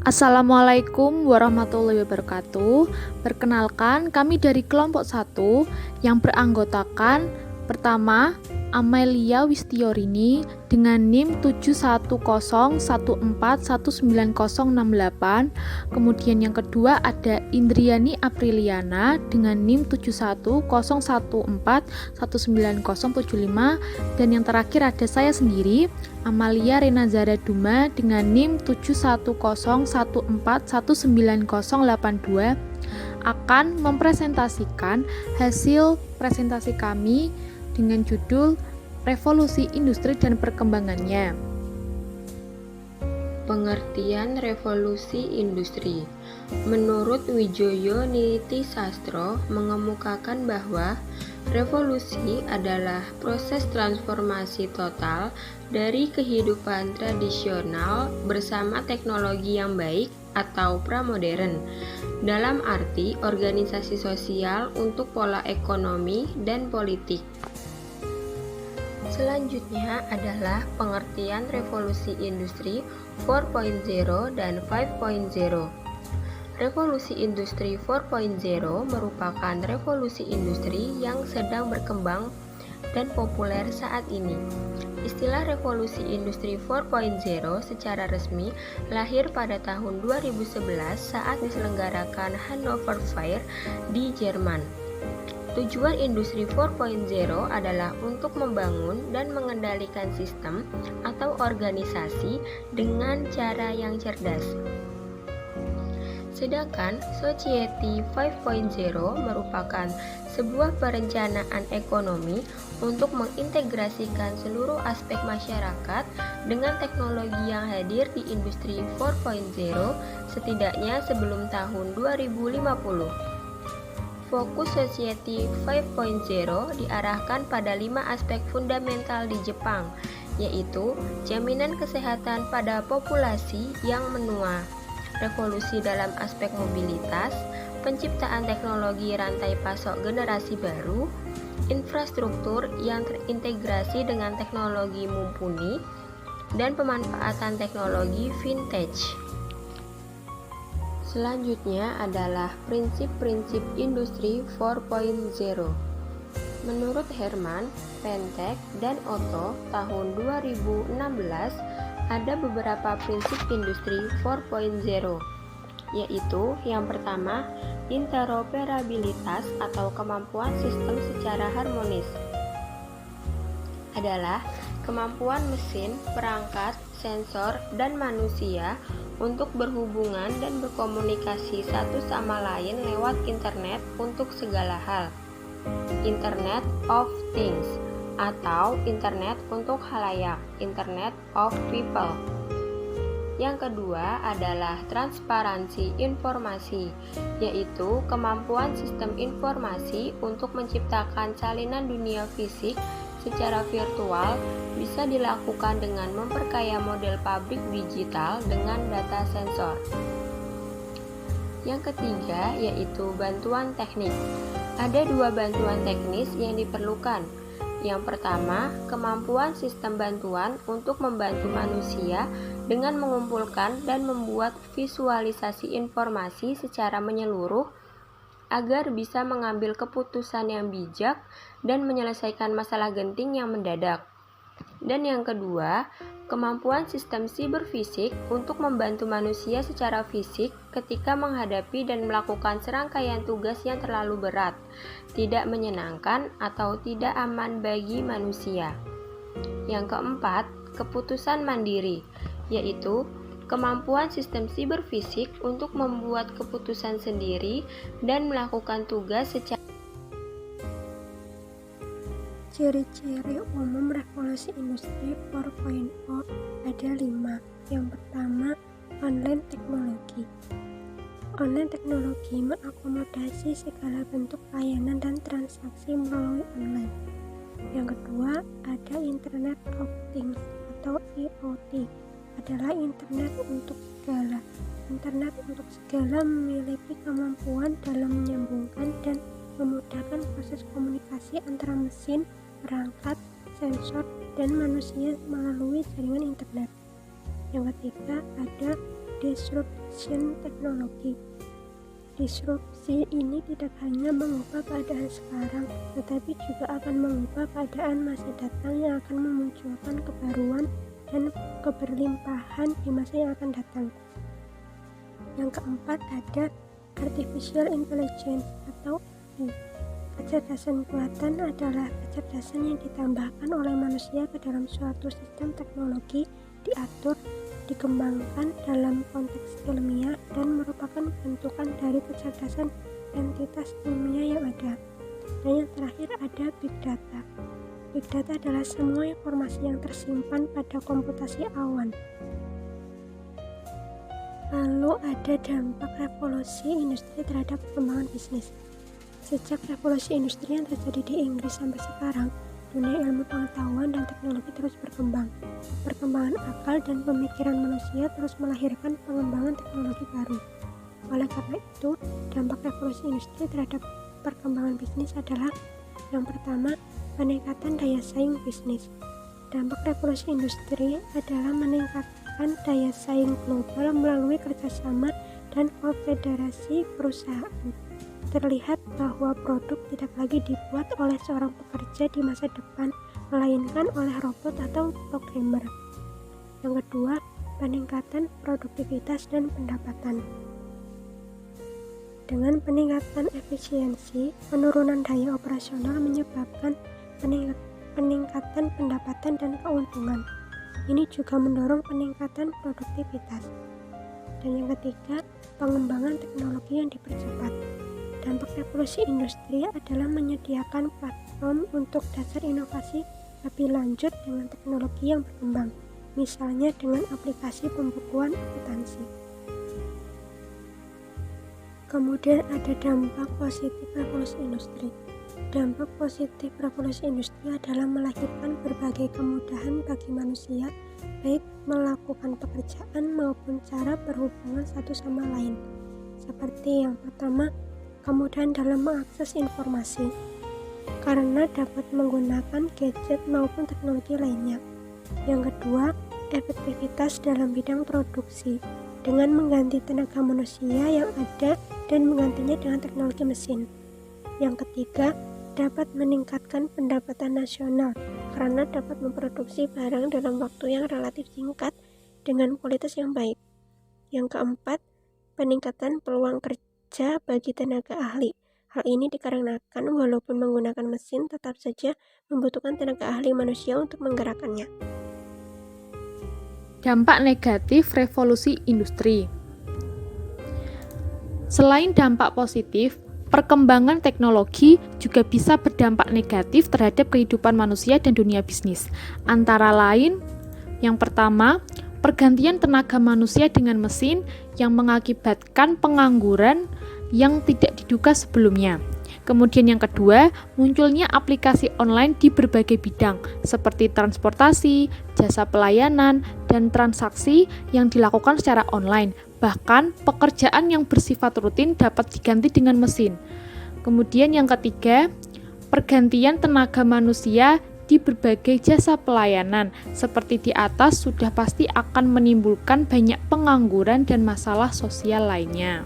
Assalamualaikum warahmatullahi wabarakatuh. Perkenalkan, kami dari kelompok 1 yang beranggotakan pertama Amelia Wistiorini dengan NIM 71014190068. Kemudian yang kedua ada Indriani Apriliana dengan NIM 71014190075. Dan yang terakhir ada saya sendiri, Amalia Renazara Duma dengan NIM 71014190082, akan mempresentasikan hasil presentasi kami dengan judul Revolusi Industri dan Perkembangannya. Pengertian revolusi industri. Menurut Wijoyo Nitisastro mengemukakan bahwa revolusi adalah proses transformasi total dari kehidupan tradisional bersama teknologi yang baik atau pramodern, dalam arti organisasi sosial untuk pola ekonomi dan politik. Selanjutnya adalah pengertian revolusi industri 4.0 dan 5.0. Revolusi industri 4.0 merupakan revolusi industri yang sedang berkembang dan populer saat ini. Istilah revolusi industri 4.0 secara resmi lahir pada tahun 2011 saat diselenggarakan Hannover Fair di Jerman. Tujuan industri 4.0 adalah untuk membangun dan mengendalikan sistem atau organisasi dengan cara yang cerdas. Sedangkan Society 5.0 merupakan sebuah perencanaan ekonomi untuk mengintegrasikan seluruh aspek masyarakat dengan teknologi yang hadir di industri 4.0 setidaknya sebelum tahun 2050. Fokus Society 5.0 diarahkan pada 5 aspek fundamental di Jepang, yaitu jaminan kesehatan pada populasi yang menua, revolusi dalam aspek mobilitas, penciptaan teknologi rantai pasok generasi baru, infrastruktur yang terintegrasi dengan teknologi mumpuni, dan pemanfaatan teknologi vintage. Selanjutnya adalah prinsip-prinsip industri 4.0. Menurut Herman, Pentek, dan Otto tahun 2016 ada beberapa prinsip industri 4.0, yaitu yang pertama, interoperabilitas atau kemampuan sistem secara harmonis. Adalah kemampuan mesin, perangkat, sensor, dan manusia untuk berhubungan dan berkomunikasi satu sama lain lewat internet untuk segala hal. Internet of Things atau internet untuk khalayak, Internet of People. Yang kedua adalah transparansi informasi, yaitu kemampuan sistem informasi untuk menciptakan salinan dunia fisik secara virtual bisa dilakukan dengan memperkaya model pabrik digital dengan data sensor. Yang ketiga yaitu bantuan teknik. Ada 2 bantuan teknis yang diperlukan. Yang pertama, kemampuan sistem bantuan untuk membantu manusia dengan mengumpulkan dan membuat visualisasi informasi secara menyeluruh agar bisa mengambil keputusan yang bijak dan menyelesaikan masalah genting yang mendadak. Dan yang kedua, kemampuan sistem siberfisik untuk membantu manusia secara fisik ketika menghadapi dan melakukan serangkaian tugas yang terlalu berat, tidak menyenangkan atau tidak aman bagi manusia. Yang keempat, keputusan mandiri, yaitu kemampuan sistem siberfisik untuk membuat keputusan sendiri dan melakukan tugas secara. Ciri-ciri umum revolusi industri 4.0 ada 5. Yang pertama, online teknologi. Online teknologi mengakomodasi segala bentuk layanan dan transaksi melalui online. Yang kedua, ada Internet of Things atau IoT. Adalah internet untuk segala. Internet untuk segala memiliki kemampuan dalam menyambungkan dan memudahkan proses komunikasi antara mesin, perangkat, sensor, dan manusia melalui jaringan internet. Yang ketiga ada disruption teknologi. Disrupsi ini tidak hanya mengubah keadaan sekarang, tetapi juga akan mengubah keadaan masa datang yang akan memunculkan kebaruan dan keberlimpahan di masa yang akan datang. Yang keempat ada artificial intelligence atau AI. Kecerdasan buatan adalah kecerdasan yang ditambahkan oleh manusia ke dalam suatu sistem teknologi, diatur, dikembangkan dalam konteks ilmiah, dan merupakan bentukan dari kecerdasan entitas ilmiah yang ada. Dan yang terakhir ada big data. Big data adalah semua informasi yang tersimpan pada komputasi awan. Lalu ada dampak revolusi industri terhadap perkembangan bisnis. Sejak revolusi industri yang terjadi di Inggris sampai sekarang, dunia ilmu pengetahuan dan teknologi terus berkembang. Perkembangan akal dan pemikiran manusia terus melahirkan pengembangan teknologi baru. Oleh karena itu, dampak revolusi industri terhadap perkembangan bisnis adalah yang pertama, peningkatan daya saing bisnis. Dampak revolusi industri adalah meningkatkan daya saing global melalui kerjasama dan konfederasi perusahaan. Terlihat bahwa produk tidak lagi dibuat oleh seorang pekerja di masa depan, melainkan oleh robot atau programmer. Yang kedua, peningkatan produktivitas dan pendapatan. Dengan peningkatan efisiensi, penurunan daya operasional menyebabkan peningkatan pendapatan dan keuntungan. Ini juga mendorong peningkatan produktivitas. Dan yang ketiga, pengembangan teknologi yang dipercepat. Dampak revolusi industri adalah menyediakan platform untuk dasar inovasi lebih lanjut dengan teknologi yang berkembang, misalnya dengan aplikasi pembukuan akuntansi. Kemudian ada dampak positif revolusi industri. Dampak positif revolusi industri adalah melahirkan berbagai kemudahan bagi manusia, baik melakukan pekerjaan maupun cara berhubungan satu sama lain. Seperti yang pertama, kemudahan dalam mengakses informasi, karena dapat menggunakan gadget maupun teknologi lainnya. Yang kedua, efektivitas dalam bidang produksi, dengan mengganti tenaga manusia yang ada dan menggantinya dengan teknologi mesin. Yang ketiga, dapat meningkatkan pendapatan nasional, karena dapat memproduksi barang dalam waktu yang relatif singkat dengan kualitas yang baik. Yang keempat, peningkatan peluang kerja bagi tenaga ahli. Hal ini dikarenakan walaupun menggunakan mesin, tetap saja membutuhkan tenaga ahli manusia untuk menggerakkannya. Dampak negatif revolusi industri. Selain dampak positif, perkembangan teknologi juga bisa berdampak negatif terhadap kehidupan manusia dan dunia bisnis. Antara lain, yang pertama, pergantian tenaga manusia dengan mesin yang mengakibatkan pengangguran yang tidak diduga sebelumnya. Kemudian yang kedua, munculnya aplikasi online di berbagai bidang seperti transportasi, jasa pelayanan, dan transaksi yang dilakukan secara online. Bahkan pekerjaan yang bersifat rutin dapat diganti dengan mesin. Kemudian yang ketiga, pergantian tenaga manusia di berbagai jasa pelayanan seperti di atas sudah pasti akan menimbulkan banyak pengangguran dan masalah sosial lainnya.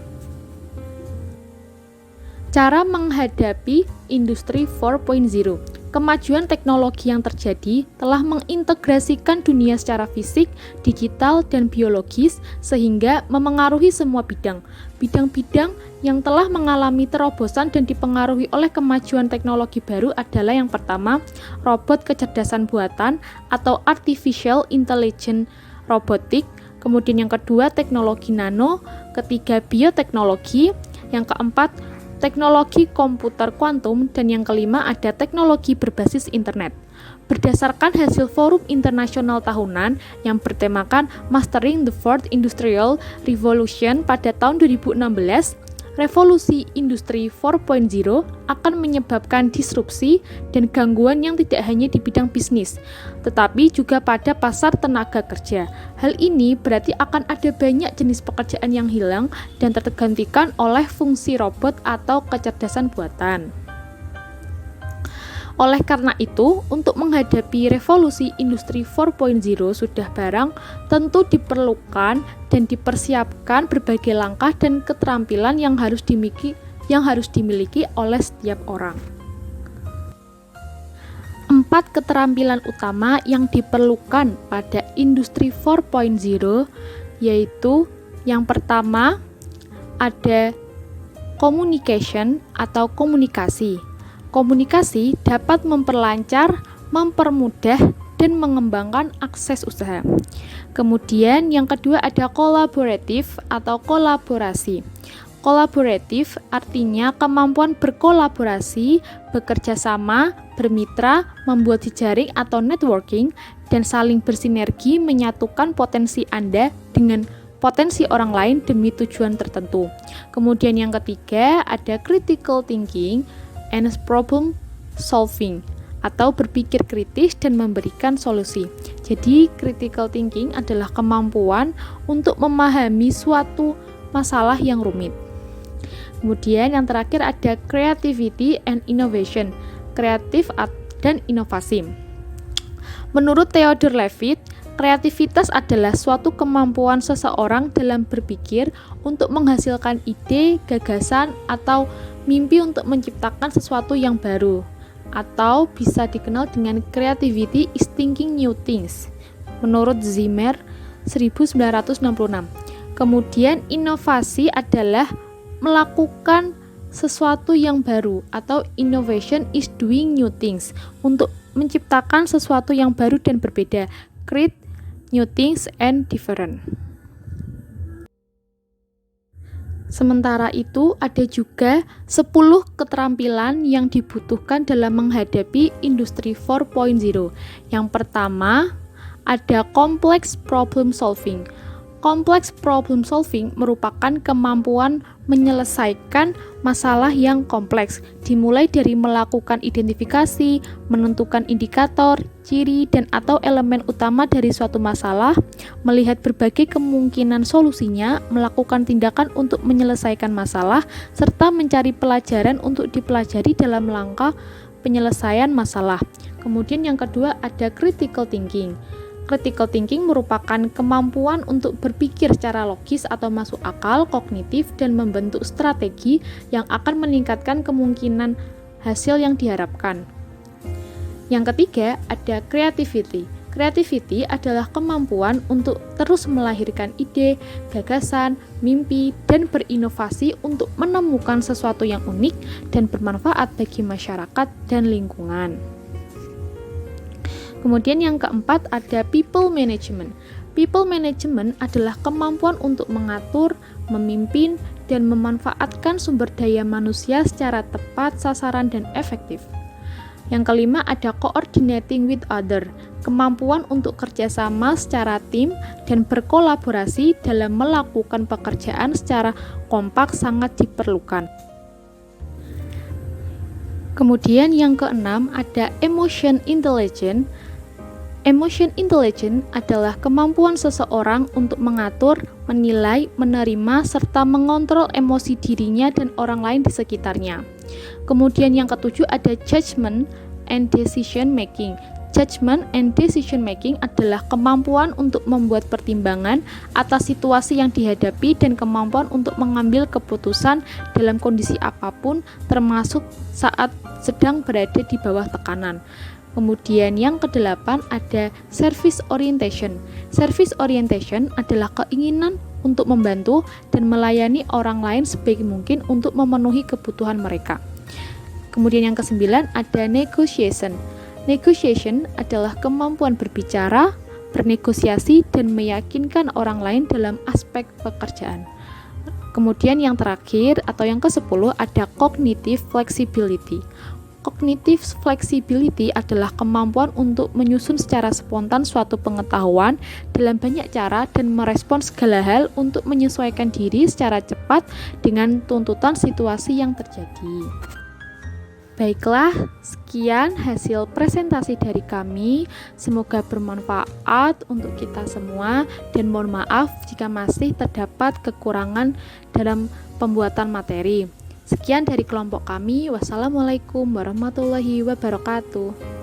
Cara menghadapi industri 4.0. Kemajuan teknologi yang terjadi telah mengintegrasikan dunia secara fisik, digital, dan biologis sehingga memengaruhi semua bidang. Bidang-bidang yang telah mengalami terobosan dan dipengaruhi oleh kemajuan teknologi baru adalah yang pertama, robot kecerdasan buatan atau artificial intelligence robotik, kemudian yang kedua teknologi nano, ketiga bioteknologi, yang keempat teknologi komputer kuantum, dan yang kelima ada teknologi berbasis internet. Berdasarkan hasil forum internasional tahunan yang bertemakan Mastering the Fourth Industrial Revolution pada tahun 2016, revolusi industri 4.0 akan menyebabkan disrupsi dan gangguan yang tidak hanya di bidang bisnis, tetapi juga pada pasar tenaga kerja. Hal ini berarti akan ada banyak jenis pekerjaan yang hilang dan tergantikan oleh fungsi robot atau kecerdasan buatan. Oleh karena itu, untuk menghadapi revolusi industri 4.0 sudah barang tentu diperlukan dan dipersiapkan berbagai langkah dan keterampilan yang harus dimiliki oleh setiap orang. 4 keterampilan utama yang diperlukan pada industri 4.0 yaitu yang pertama ada communication atau komunikasi. Komunikasi dapat memperlancar, mempermudah, dan mengembangkan akses usaha. Kemudian yang kedua ada kolaboratif atau kolaborasi. Kolaboratif artinya kemampuan berkolaborasi, bekerja sama, bermitra, membuat jejaring atau networking, dan saling bersinergi menyatukan potensi Anda dengan potensi orang lain demi tujuan tertentu. Kemudian yang ketiga ada critical thinking and problem solving atau berpikir kritis dan memberikan solusi. Jadi critical thinking adalah kemampuan untuk memahami suatu masalah yang rumit. Kemudian yang terakhir ada creativity and innovation, kreatif dan inovasi. Menurut Theodore Levitt, kreativitas adalah suatu kemampuan seseorang dalam berpikir untuk menghasilkan ide, gagasan, atau mimpi untuk menciptakan sesuatu yang baru, atau bisa dikenal dengan creativity is thinking new things, menurut Zimmer 1966. Kemudian inovasi adalah melakukan sesuatu yang baru, atau innovation is doing new things, untuk menciptakan sesuatu yang baru dan berbeda, create new things and different. Sementara itu, ada juga 10 keterampilan yang dibutuhkan dalam menghadapi industri 4.0. Yang pertama, ada complex problem solving. Complex problem solving merupakan kemampuan menyelesaikan masalah yang kompleks, dimulai dari melakukan identifikasi, menentukan indikator, ciri, dan atau elemen utama dari suatu masalah, melihat berbagai kemungkinan solusinya, melakukan tindakan untuk menyelesaikan masalah, serta mencari pelajaran untuk dipelajari dalam langkah penyelesaian masalah. Kemudian yang kedua ada critical thinking. Critical thinking merupakan kemampuan untuk berpikir secara logis atau masuk akal, kognitif, dan membentuk strategi yang akan meningkatkan kemungkinan hasil yang diharapkan. Yang ketiga, ada creativity. Creativity adalah kemampuan untuk terus melahirkan ide, gagasan, mimpi, dan berinovasi untuk menemukan sesuatu yang unik dan bermanfaat bagi masyarakat dan lingkungan. Kemudian yang keempat ada people management. People management adalah kemampuan untuk mengatur, memimpin, dan memanfaatkan sumber daya manusia secara tepat, sasaran, dan efektif. Yang kelima ada coordinating with other, kemampuan untuk kerjasama secara tim dan berkolaborasi dalam melakukan pekerjaan secara kompak sangat diperlukan. Kemudian yang keenam ada emotion intelligence. Emotion intelligence adalah kemampuan seseorang untuk mengatur, menilai, menerima, serta mengontrol emosi dirinya dan orang lain di sekitarnya. Kemudian yang ketujuh ada judgment and decision making. Judgment and decision making adalah kemampuan untuk membuat pertimbangan atas situasi yang dihadapi dan kemampuan untuk mengambil keputusan dalam kondisi apapun, termasuk saat sedang berada di bawah tekanan. Kemudian yang kedelapan ada service orientation. Service orientation adalah keinginan untuk membantu dan melayani orang lain sebaik mungkin untuk memenuhi kebutuhan mereka. Kemudian yang kesembilan ada negotiation. Negotiation adalah kemampuan berbicara, bernegosiasi, dan meyakinkan orang lain dalam aspek pekerjaan. Kemudian yang terakhir atau yang ke-10 ada cognitive flexibility. Cognitive flexibility adalah kemampuan untuk menyusun secara spontan suatu pengetahuan dalam banyak cara dan merespons segala hal untuk menyesuaikan diri secara cepat dengan tuntutan situasi yang terjadi. Baiklah, sekian hasil presentasi dari kami. Semoga bermanfaat untuk kita semua dan mohon maaf jika masih terdapat kekurangan dalam pembuatan materi. Sekian dari kelompok kami. Wassalamualaikum warahmatullahi wabarakatuh.